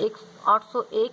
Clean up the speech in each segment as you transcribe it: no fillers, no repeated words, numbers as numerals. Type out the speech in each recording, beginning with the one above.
801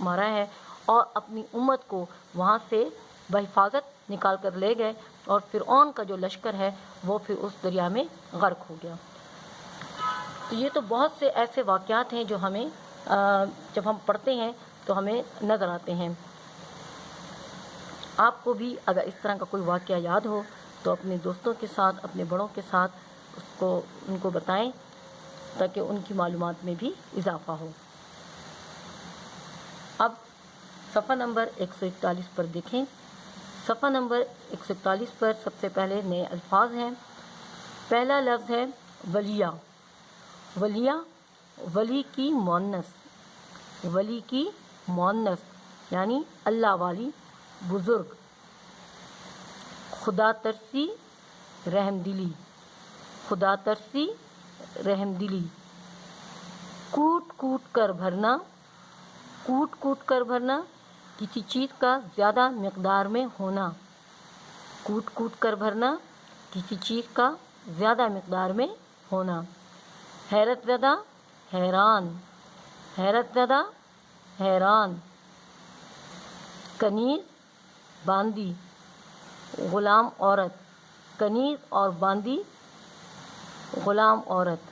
مارا ہے اور اپنی امت کو وہاں سے بحفاظت نکال کر لے گئے، اور فرعون کا جو لشکر ہے وہ پھر اس دریا میں غرق ہو گیا۔ تو یہ تو بہت سے ایسے واقعات ہیں جو ہمیں جب ہم پڑھتے ہیں تو ہمیں نظر آتے ہیں۔ آپ کو بھی اگر اس طرح کا کوئی واقعہ یاد ہو تو اپنے دوستوں کے ساتھ، اپنے بڑوں کے ساتھ ان کو بتائیں تاکہ ان کی معلومات میں بھی اضافہ ہو۔ اب صفحہ نمبر 141 پر دیکھیں۔ صفحہ نمبر 141 پر سب سے پہلے نئے الفاظ ہیں۔ پہلا لفظ ہے ولیہ۔ ولیہ ولی کی مؤنث، ولی کی مؤنث یعنی اللہ والی، بزرگ، خدا ترسی، رحم دلی، خدا ترسی، رحم دلی، کوٹ کوٹ کر بھرنا، کوٹ کوٹ کر بھرنا، کسی چیز کا زیادہ مقدار میں ہونا، کوٹ کوٹ کر بھرنا، کسی چیز کا زیادہ مقدار میں ہونا۔ حیرت زدہ، حیران، حیرت زدہ، حیران، کنیز، باندی، غلام عورت، کنیز اور باندی، غلام عورت۔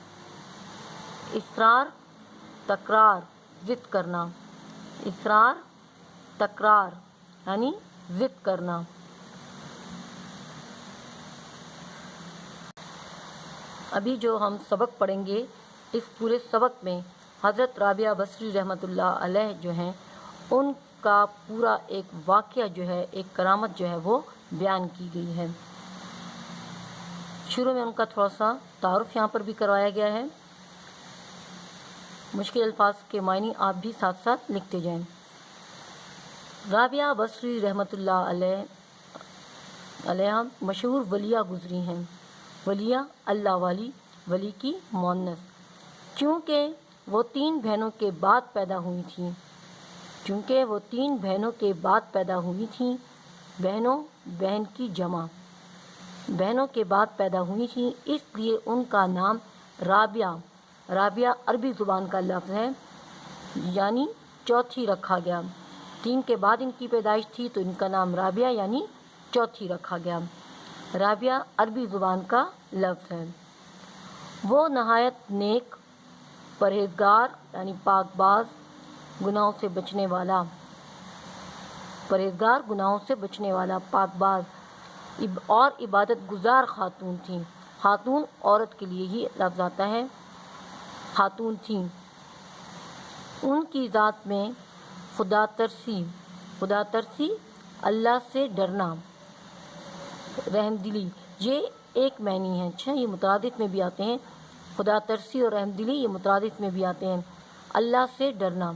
اصرار، تکرار، ضد کرنا، اصرار، تکرار یعنی ضد کرنا۔ ابھی جو ہم سبق پڑھیں گے اس پورے سبق میں حضرت رابعہ بصری رحمۃ اللہ علیہ جو ہیں ان کا پورا ایک واقعہ جو ہے، ایک کرامت جو ہے وہ بیان کی گئی ہے۔ شروع میں ان کا تھوڑا سا تعارف یہاں پر بھی کروایا گیا ہے۔ مشکل الفاظ کے معنی آپ بھی ساتھ ساتھ لکھتے جائیں۔ رابعہ بصری رحمۃ اللہ علیہ مشہور ولیہ گزری ہیں۔ ولیہ اللہ والی، ولی کی مؤنث، چونکہ وہ 3 بہنوں کے بعد پیدا ہوئی تھیں، چونکہ وہ 3 بہنوں کے بعد پیدا ہوئی تھیں، بہنوں، بہن کی جمع، بہنوں کے بعد پیدا ہوئی تھیں، اس لیے ان کا نام رابعہ، رابعہ عربی زبان کا لفظ ہے یعنی چوتھی رکھا گیا۔ 3 کے بعد ان کی پیدائش تھی تو ان کا نام رابعہ یعنی چوتھی رکھا گیا۔ رابعہ عربی زبان کا لفظ ہے۔ وہ نہایت نیک، پرہیزگار یعنی پاک باز، گناہوں سے بچنے والا، پرہیزگار، گناہوں سے بچنے والا، پاک باز اور عبادت گزار خاتون تھیں۔ خاتون عورت کے لیے ہی لفظ آتا ہے، خاتون تھیں۔ ان کی ذات میں خدا ترسی، خدا ترسی، اللہ سے ڈرنا، رحم دلی، یہ ایک معنی ہے۔ اچھا، یہ مترادف میں بھی آتے ہیں، خدا ترسی اور رحم دلی یہ مترادف میں بھی آتے ہیں۔ اللہ سے ڈرنا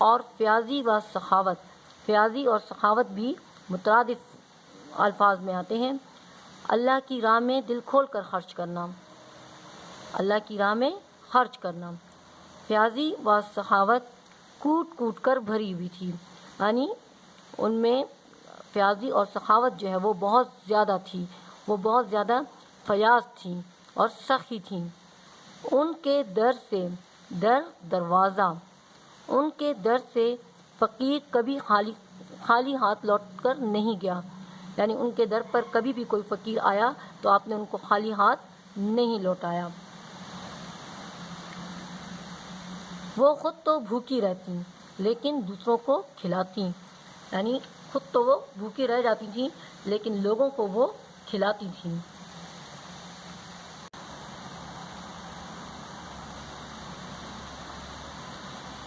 اور فیاضی و سخاوت، فیاضی اور سخاوت بھی مترادف الفاظ میں آتے ہیں۔ اللہ کی راہ میں دل کھول کر خرچ کرنا، اللہ کی راہ میں خرچ کرنا۔ فیاضی و سخاوت کوٹ کوٹ کر بھری ہوئی تھی، یعنی ان میں فیاضی اور سخاوت جو ہے وہ بہت زیادہ تھی، وہ بہت زیادہ فیاض تھیں اور سخی تھیں۔ ان کے در سے، در دروازہ، ان کے در سے فقیر کبھی خالی ہاتھ لوٹ کر نہیں گیا، یعنی ان کے در پر کبھی بھی کوئی فقیر آیا تو آپ نے ان کو خالی ہاتھ نہیں لوٹایا۔ وہ خود تو بھوکی رہتی لیکن دوسروں کو کھلاتی، یعنی خود تو وہ بھوکی رہ جاتی تھیں لیکن لوگوں کو وہ کھلاتی تھیں۔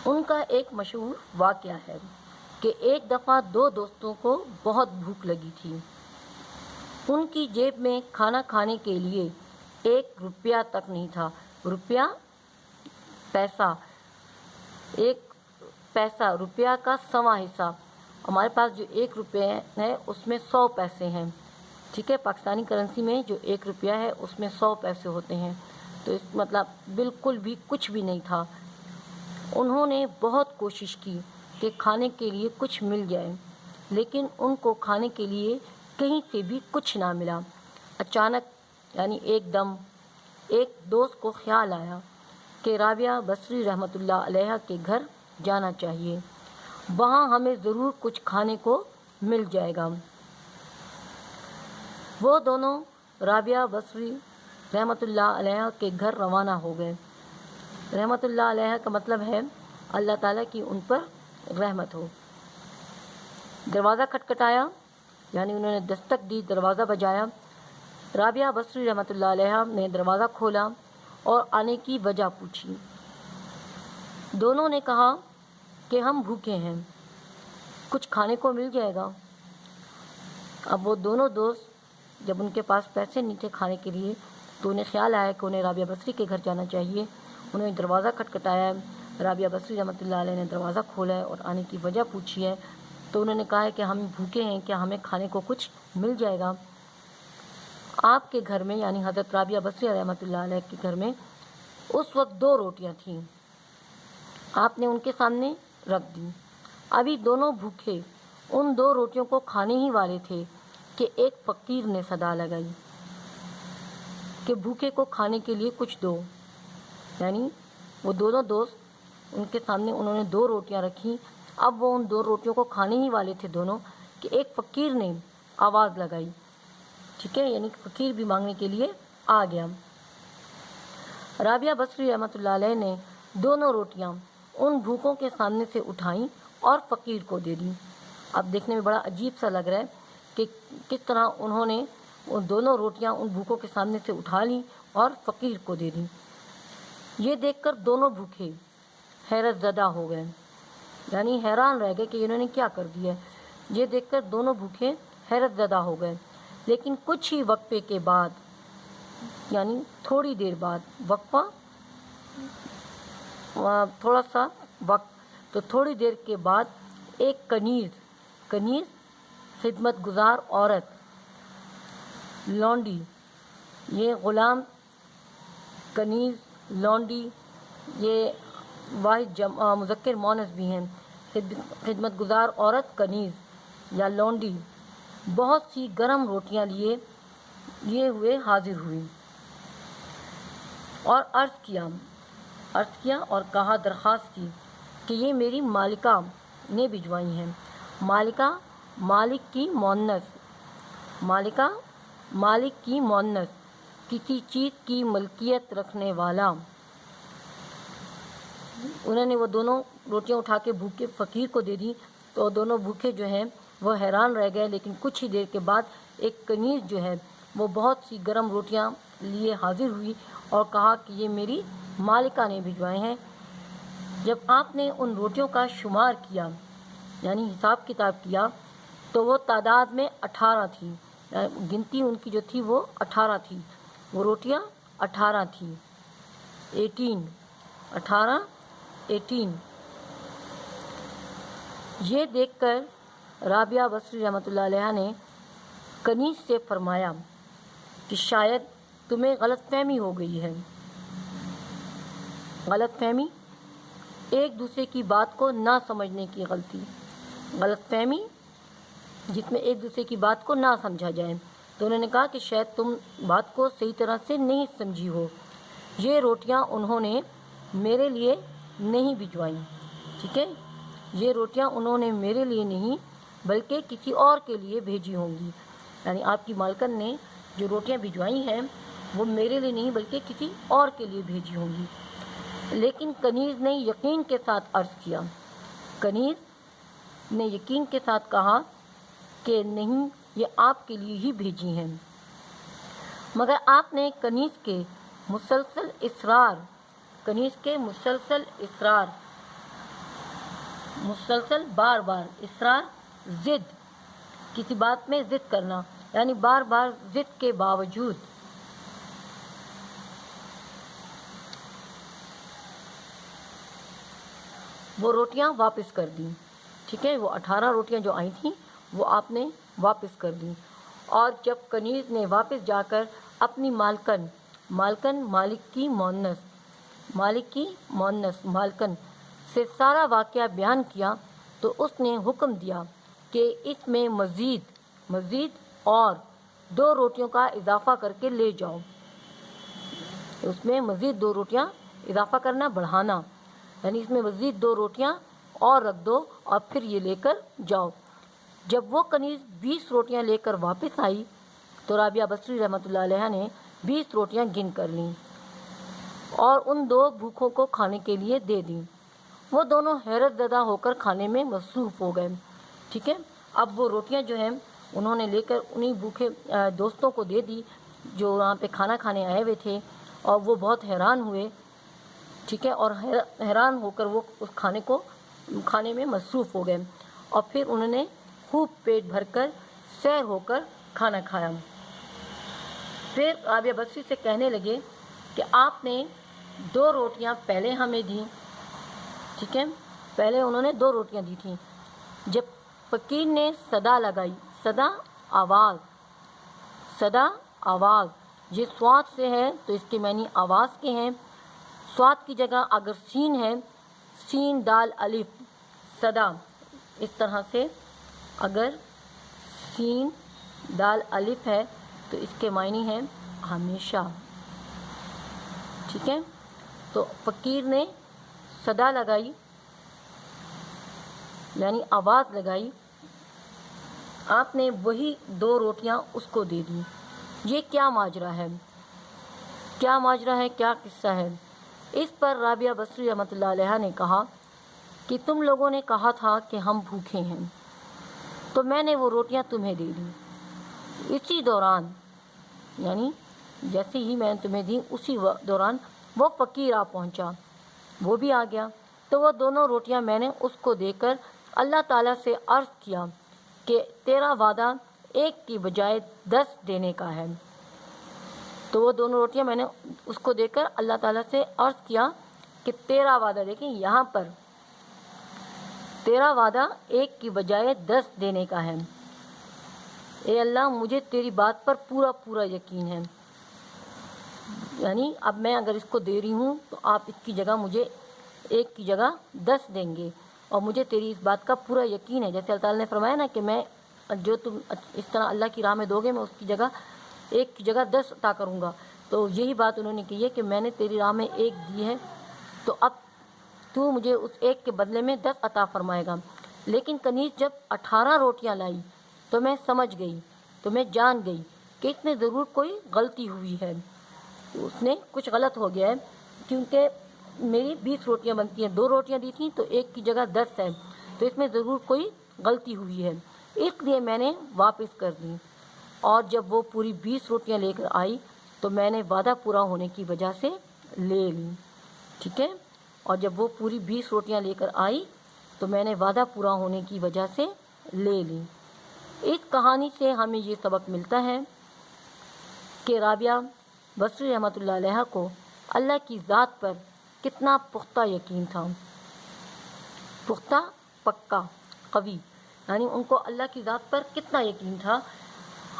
ان کا ایک مشہور واقعہ ہے کہ ایک دفعہ 2 دوستوں کو بہت بھوک لگی تھی۔ ان کی جیب میں کھانا کھانے کے لیے 1 روپیہ تک نہیں تھا۔ روپیہ پیسہ، 1 پیسہ، روپیہ کا 100واں حصہ۔ ہمارے پاس جو 1 روپیہ ہے اس میں 100 پیسے ہیں، ٹھیک ہے، پاکستانی کرنسی میں جو 1 روپیہ ہے اس میں 100 پیسے ہوتے ہیں، تو اس مطلب بالکل بھی کچھ بھی نہیں تھا۔ انہوں نے بہت کوشش کی کہ کھانے کے لیے کچھ مل جائے، لیکن ان کو کھانے کے لیے کہیں سے بھی کچھ نہ ملا۔ اچانک یعنی ایک دم ایک دوست کو خیال آیا کہ رابعہ بصری رحمۃ اللہ علیہ کے گھر جانا چاہیے۔ وہاں ہمیں ضرور کچھ کھانے کو مل جائے گا۔ وہ دونوں رابعہ بصری رحمۃ اللہ علیہ کے گھر روانہ ہو گئے۔ رحمۃ اللہ علیہ کا مطلب ہے اللہ تعالیٰ کی ان پر رحمت ہو۔ دروازہ کھٹکھٹایا، یعنی انہوں نے دستک دی، دروازہ بجایا۔ رابعہ بصری رحمۃ اللہ علیہ نے دروازہ کھولا اور آنے کی وجہ پوچھی۔ دونوں نے کہا کہ ہم بھوکے ہیں، کچھ کھانے کو مل جائے گا۔ اب وہ دونوں دوست جب ان کے پاس پیسے نہیں تھے کھانے کے لیے تو انہیں خیال آیا کہ انہیں رابعہ بصری کے گھر جانا چاہیے۔ انہوں نے دروازہ کھٹکھٹایا، رابعہ بصری رحمۃ اللہ علیہ نے دروازہ کھولا ہے اور آنے کی وجہ پوچھی ہے، تو انہوں نے کہا ہے کہ ہم بھوکے ہیں، کیا ہمیں کھانے کو کچھ مل جائے گا؟ آپ کے گھر میں، یعنی حضرت رابعہ بصری رحمۃ اللہ علیہ کے گھر میں اس وقت 2 روٹیاں تھیں، آپ نے ان کے سامنے رکھ دی۔ ابھی دونوں بھوکے ان 2 روٹیوں کو کھانے ہی والے تھے کہ ایک فقیر نے صدا لگائی کہ بھوکے کو کھانے کے لیے کچھ دو۔ یعنی وہ دونوں دوست ان کے سامنے انہوں نے 2 روٹیاں رکھی، اب وہ ان 2 روٹیوں کو کھانے ہی والے تھے دونوں کہ ایک فقیر نے آواز لگائی، ٹھیک ہے، یعنی فقیر بھی مانگنے کے لیے آ گیا۔ رابعہ بصری رحمۃ اللہ علیہ نے دونوں روٹیاں ان بھوکوں کے سامنے سے اٹھائیں اور فقیر کو دے دیں۔ اب دیکھنے میں بڑا عجیب سا لگ رہا ہے کہ کس طرح انہوں نے وہ دونوں روٹیاں ان بھوکوں کے سامنے سے اٹھا لیں اور فقیر کو دے دیں۔ یہ دیکھ کر دونوں بھوکے حیرت زدہ ہو گئے، یعنی حیران رہ گئے کہ انہوں نے کیا کر دیا۔ یہ دیکھ کر دونوں بھوکے حیرت زدہ ہو گئے، لیکن کچھ ہی وقفے کے بعد، یعنی تھوڑی دیر بعد، وقفہ تھوڑا سا وقت، تو تھوڑی دیر کے بعد ایک کنیز خدمت گزار عورت، لونڈی، یہ غلام، کنیز، لونڈی، یہ واحد مذکر مؤنث بھی ہیں، خدمت گزار عورت کنیز یا لونڈی، بہت سی گرم روٹیاں لیے ہوئے حاضر ہوئی اور عرض کیا اور کہا، درخواست کی کہ یہ میری مالکہ نے بھجوائی ہیں۔ مالکہ مالک کی مؤنث، کسی چیز کی ملکیت رکھنے والا۔ انہوں نے وہ دونوں روٹیاں اٹھا کے بھوکے فقیر کو دے دی، تو دونوں بھوکے جو ہیں وہ حیران رہ گئے، لیکن کچھ ہی دیر کے بعد ایک کنیز جو ہے وہ بہت سی گرم روٹیاں لیے حاضر ہوئی اور کہا کہ یہ میری مالکہ نے بھجوائے ہیں۔ جب آپ نے ان روٹیوں کا شمار کیا، یعنی حساب کتاب کیا، تو وہ تعداد میں 18 تھی، گنتی ان کی جو تھی وہ 18 تھی، وہ روٹیاں 18 تھیں، 18۔ یہ دیکھ کر رابعہ بصری رحمۃ اللہ علیہ نے کنیز سے فرمایا کہ شاید تمہیں غلط فہمی ہو گئی ہے۔ غلط فہمی، ایک دوسرے کی بات کو نہ سمجھنے کی غلط فہمی جس میں ایک دوسرے کی بات کو نہ سمجھا جائے۔ تو انہوں نے کہا کہ شاید تم بات کو صحیح طرح سے نہیں سمجھی ہو، یہ روٹیاں انہوں نے میرے لیے نہیں بھجوائیں، ٹھیک ہے، یہ روٹیاں انہوں نے میرے لیے نہیں بلکہ کسی اور کے لیے بھیجی ہوں گی، یعنی آپ کی مالکن نے جو روٹیاں بھجوائی ہیں وہ میرے لیے نہیں بلکہ کسی اور کے لیے بھیجی ہوں گی۔ لیکن کنیز نے یقین کے ساتھ عرض کیا، کنیز نے یقین کے ساتھ کہا کہ نہیں، یہ آپ کے لیے ہی بھیجی ہیں۔ مگر آپ نے کنیز کے مسلسل بار بار اصرار، ضد، کسی بات میں ضد کرنا، یعنی بار بار ضد کے باوجود وہ روٹیاں واپس کر دیں، ٹھیک ہے، وہ 18 روٹیاں جو آئی تھیں وہ آپ نے واپس کر دیں۔ اور جب کنیز نے واپس جا کر اپنی مالکن مالک کی مالکن سے سارا واقعہ بیان کیا، تو اس نے حکم دیا کہ اس میں مزید اور 2 روٹیوں کا اضافہ کر کے لے جاؤ۔ اس میں مزید 2 روٹیاں اضافہ کرنا، بڑھانا، یعنی اس میں مزید 2 روٹیاں اور رکھ دو اور پھر یہ لے کر جاؤ۔ جب وہ کنیز 20 روٹیاں لے کر واپس آئی تو رابعہ بصری رحمۃ اللہ علیہ نے 20 روٹیاں گن کر لیں اور ان 2 بھوکھوں کو کھانے کے لیے دے دیں۔ وہ دونوں حیرت زدہ ہو کر کھانے میں مصروف ہو گئے۔ ٹھیک ہے، اب وہ روٹیاں جو ہیں انہوں نے لے کر انہیں بھوکے دوستوں کو دے دی جو وہاں پہ کھانا کھانے آئے ہوئے تھے، اور وہ بہت حیران ہوئے۔ ٹھیک ہے، اور حیران ہو کر وہ اس کھانے میں مصروف ہو گئے، اور پھر انہوں نے خوب پیٹ بھر کر سیر ہو کر کھانا کھایا۔ پھر رابعہ بصری سے کہنے لگے کہ آپ نے 2 روٹیاں پہلے ہمیں دیں۔ ٹھیک ہے، پہلے انہوں نے 2 روٹیاں دی تھیں۔ جب فقیر نے صدا لگائی، صدا آواز، یہ سواد سے ہے تو اس کے معنی آواز کے ہیں۔ سواد کی جگہ اگر سین ہے، سین دال الف صدا، اس طرح سے اگر سین دال الف ہے تو اس کے معنی ہے ہمیشہ۔ ٹھیک ہے، تو فقیر نے صدا لگائی یعنی آواز لگائی، آپ نے وہی 2 روٹیاں اس کو دے دیں۔ یہ کیا ماجرا ہے، کیا قصہ ہے؟ اس پر رابعہ بصری رحمۃ اللہ علیہ نے کہا کہ تم لوگوں نے کہا تھا کہ ہم بھوکے ہیں تو میں نے وہ روٹیاں تمہیں دے دیں۔ اسی دوران یعنی جیسے ہی میں نے تمہیں دی اسی دوران وہ فقیر آ پہنچا، وہ بھی آ گیا، تو وہ دونوں روٹیاں میں نے اس کو دے کر اللہ تعالیٰ سے عرض کیا کہ تیرا وعدہ 1 کی بجائے 10 دینے کا ہے۔ تو وہ دونوں روٹیاں میں نے اس کو دے کر اللہ تعالیٰ سے عرض کیا کہ تیرا وعدہ، دیکھیں یہاں پر تیرا وعدہ 1 کی بجائے 10 دینے کا ہے۔ اے اللہ، مجھے تیری بات پر پورا یقین ہے، یعنی اب میں اگر اس کو دے رہی ہوں تو آپ اس کی جگہ مجھے 1 کی جگہ 10 دیں گے، اور مجھے تیری اس بات کا پورا یقین ہے، جیسے اللہ تعالیٰ نے فرمایا نا کہ میں جو تم اس طرح اللہ کی راہ میں دو گے میں اس کی جگہ 1 کی جگہ 10 عطا کروں گا۔ تو یہی بات انہوں نے کی ہے کہ میں نے تیری راہ میں 1 دی ہے تو اب تو مجھے اس 1 کے بدلے میں 10 عطا فرمائے گا۔ لیکن کنیز جب 18 روٹیاں لائی تو میں سمجھ گئی، تو میں جان گئی کہ اس میں ضرور کوئی غلطی ہوئی ہے، اس نے کچھ غلط ہو گیا ہے، کیونکہ میری 20 روٹیاں بنتی ہیں، 2 روٹیاں دی تھیں تو 1 کی جگہ 10 ہے، تو اس میں ضرور کوئی غلطی ہوئی ہے، اس لیے میں نے واپس کر دی۔ اور جب وہ پوری 20 روٹیاں لے کر آئی تو میں نے وعدہ پورا ہونے کی وجہ سے لے لی۔ ٹھیک ہے، اور جب وہ پوری 20 روٹیاں لے کر آئی تو میں نے وعدہ پورا ہونے کی وجہ سے لے لی۔ اس کہانی سے ہمیں یہ سبق ملتا ہے کہ رابعہ بصری رحمۃ اللہ علیہ کو اللہ کی ذات پر کتنا پختہ یقین تھا، پختہ، پکا، قوی، یعنی ان کو اللہ کی ذات پر کتنا یقین تھا۔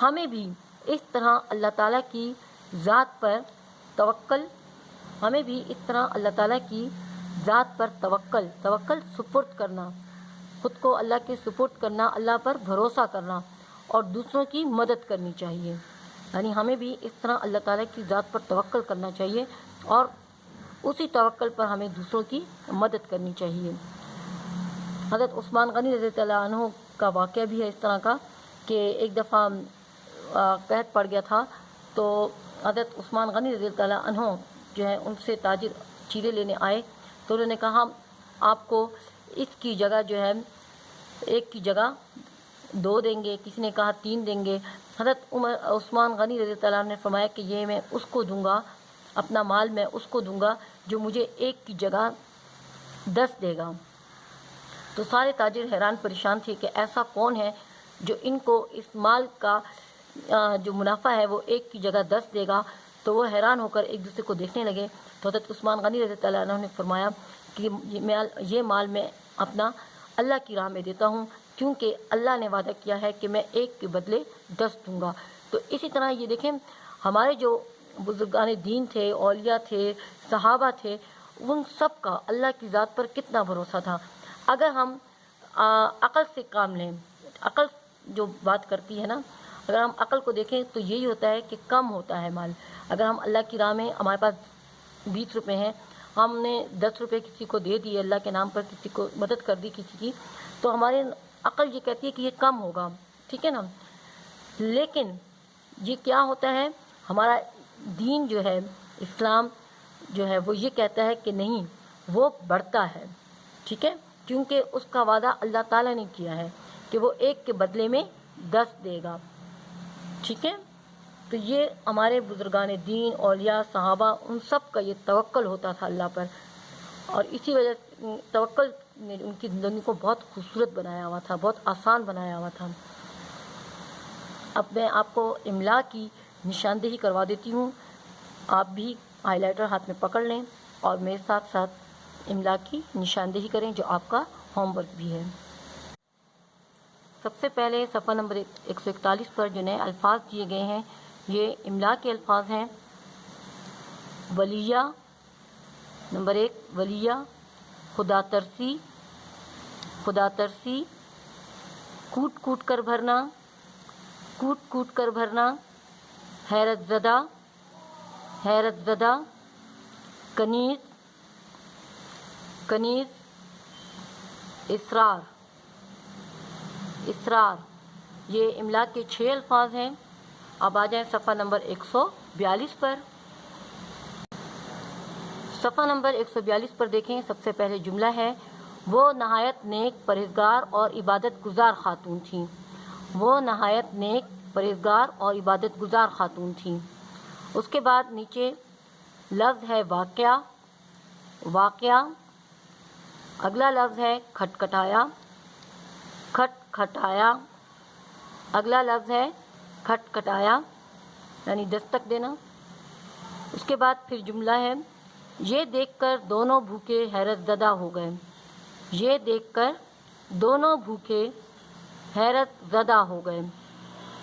ہمیں بھی اس طرح اللہ تعالیٰ کی ذات پر توکل سپرد کرنا، خود کو اللہ کے سپرد کرنا، اللہ پر بھروسہ کرنا اور دوسروں کی مدد کرنی چاہیے۔ یعنی ہمیں بھی اس طرح اللہ تعالیٰ کی ذات پر توکل کرنا چاہیے اور اسی توکل پر ہمیں دوسروں کی مدد کرنی چاہیے۔ حضرت عثمان غنی رضی اللہ عنہ کا واقعہ بھی ہے اس طرح کا کہ ایک دفعہ قحط پڑ گیا تھا، تو حضرت عثمان غنی رضی اللہ عنہ جو ہے ان سے تاجر چیرے لینے آئے، تو انہوں نے کہا آپ کو اس کی جگہ جو ہے 1 کی جگہ 2 دیں گے، کسی نے کہا 3 دیں گے۔ حضرت عثمان غنی رضی اللہ عنہ نے فرمایا کہ یہ میں اس کو دوں گا، اپنا مال میں اس کو دوں گا جو مجھے 1 کی جگہ 10 دے گا۔ تو سارے تاجر حیران پریشان تھے کہ ایسا کون ہے جو ان کو اس مال کا جو منافع ہے وہ 1 کی جگہ 10 دے گا۔ تو وہ حیران ہو کر ایک دوسرے کو دیکھنے لگے، تو حضرت عثمان غنی رضی اللہ عنہ نے فرمایا کہ یہ مال میں اپنا اللہ کی راہ میں دیتا ہوں، کیونکہ اللہ نے وعدہ کیا ہے کہ میں 1 کے بدلے 10 دوں گا۔ تو اسی طرح یہ دیکھیں ہمارے جو بزرگان دین تھے، اولیاء تھے، صحابہ تھے، ان سب کا اللہ کی ذات پر کتنا بھروسہ تھا۔ اگر ہم عقل سے کام لیں، عقل جو بات کرتی ہے نا، اگر ہم عقل کو دیکھیں تو یہی ہوتا ہے کہ کم ہوتا ہے مال۔ اگر ہم اللہ کی راہ میں ہمارے پاس 20 روپے ہیں، ہم نے 10 روپے کسی کو دے دیے اللہ کے نام پر، کسی کو مدد کر دی کسی کی، تو ہماری عقل یہ کہتی ہے کہ یہ کم ہوگا، ٹھیک ہے نا. لیکن یہ کیا ہوتا ہے، ہمارا دین جو ہے، اسلام جو ہے وہ یہ کہتا ہے کہ نہیں، وہ بڑھتا ہے، ٹھیک ہے، کیونکہ اس کا وعدہ اللہ تعالیٰ نے کیا ہے کہ وہ ایک کے بدلے میں 10 دے گا، ٹھیک ہے. تو یہ ہمارے بزرگان دین، اولیاء، صحابہ، ان سب کا یہ توکل ہوتا تھا اللہ پر، اور اسی وجہ سے توکل نے ان کی زندگی کو بہت خوبصورت بنایا ہوا تھا، بہت آسان بنایا ہوا تھا. اب میں آپ کو املا کی نشاندہی کروا دیتی ہوں. آپ بھی ہائی لائٹر ہاتھ میں پکڑ لیں اور میرے ساتھ ساتھ املا کی نشاندہی کریں، جو آپ کا ہوم ورک بھی ہے. سب سے پہلے صفحہ نمبر 141 پر جو نئے الفاظ دیے گئے ہیں، یہ املا کے الفاظ ہیں. ولیہ، نمبر 1 ولیہ، خدا ترسی، خدا ترسی، کوٹ کوٹ کر بھرنا، کوٹ کوٹ کر بھرنا، حیرت زدہ، حیرت زدہ، کنیز، کنیز، اسرار، اسرار. یہ املا کے 6 الفاظ ہیں. اب آ جائیں صفحہ نمبر 142 پر. صفحہ نمبر 142 پر دیکھیں، سب سے پہلے جملہ ہے، وہ نہایت نیک پرہیزگار اور عبادت گزار خاتون تھیں. وہ نہایت نیک پرہیزگار اور عبادت گزار خاتون تھیں. اس کے بعد نیچے لفظ ہے واقعہ، واقعہ. اگلا لفظ ہے کھٹکھٹایا، کھٹکھٹایا. اگلا لفظ ہے کھٹکھٹایا یعنی دستک دینا. اس کے بعد پھر جملہ ہے، یہ دیکھ کر دونوں بھوکے حیرت زدہ ہو گئے. یہ دیکھ کر دونوں بھوکے حیرت زدہ ہو گئے.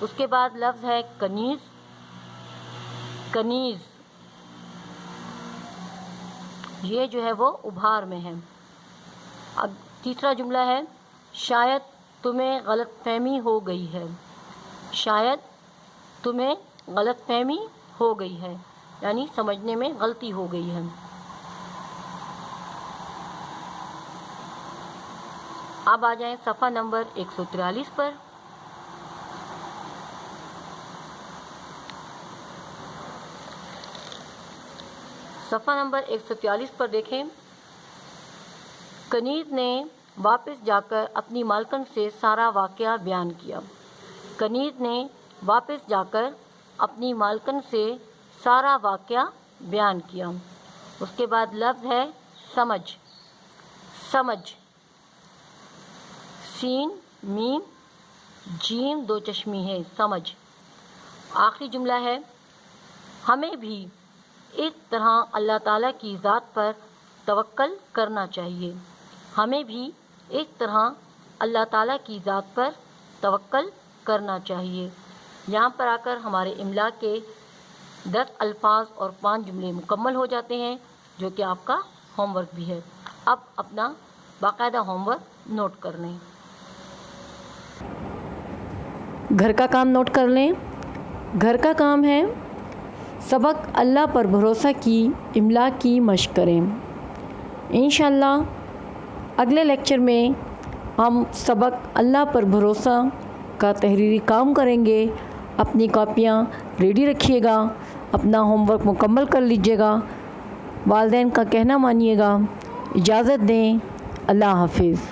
اس کے بعد لفظ ہے کنیز، کنیز. یہ جو ہے وہ ابھار میں ہے. اب تیسرا جملہ ہے، شاید تمہیں غلط فہمی ہو گئی ہے. شاید تمہیں غلط فہمی ہو گئی ہے یعنی سمجھنے میں غلطی ہو گئی ہے. اب آ جائیں صفحہ نمبر 143 پر. صفحہ نمبر 143 پر دیکھیں، کنیز نے واپس جا کر اپنی مالکن سے سارا واقعہ بیان کیا. کنیز نے واپس جا کر اپنی مالکن سے سارا واقعہ بیان کیا. اس کے بعد لفظ ہے سمجھ، سمجھ. سین میم جیم 2 چشمی ہے، سمجھ. آخری جملہ ہے، ہمیں بھی اس طرح اللہ تعالیٰ کی ذات پر توکل کرنا چاہیے. ہمیں بھی اس طرح اللہ تعالیٰ کی ذات پر توکل کرنا چاہیے. یہاں پر آ کر ہمارے املا کے 10 الفاظ اور 5 جملے مکمل ہو جاتے ہیں، جو کہ آپ کا ہوم ورک بھی ہے. اب اپنا باقاعدہ ہوم ورک نوٹ کر لیں. گھر کا کام نوٹ کر لیں. گھر کا کام ہے، سبق اللہ پر بھروسہ کی املا کی مشق کریں. انشاءاللہ اگلے لیکچر میں ہم سبق اللہ پر بھروسہ کا تحریری کام کریں گے. اپنی کاپیاں ریڈی رکھیے گا، اپنا ہوم ورک مکمل کر لیجیے گا. والدین کا کہنا مانیے گا. اجازت دیں. اللہ حافظ.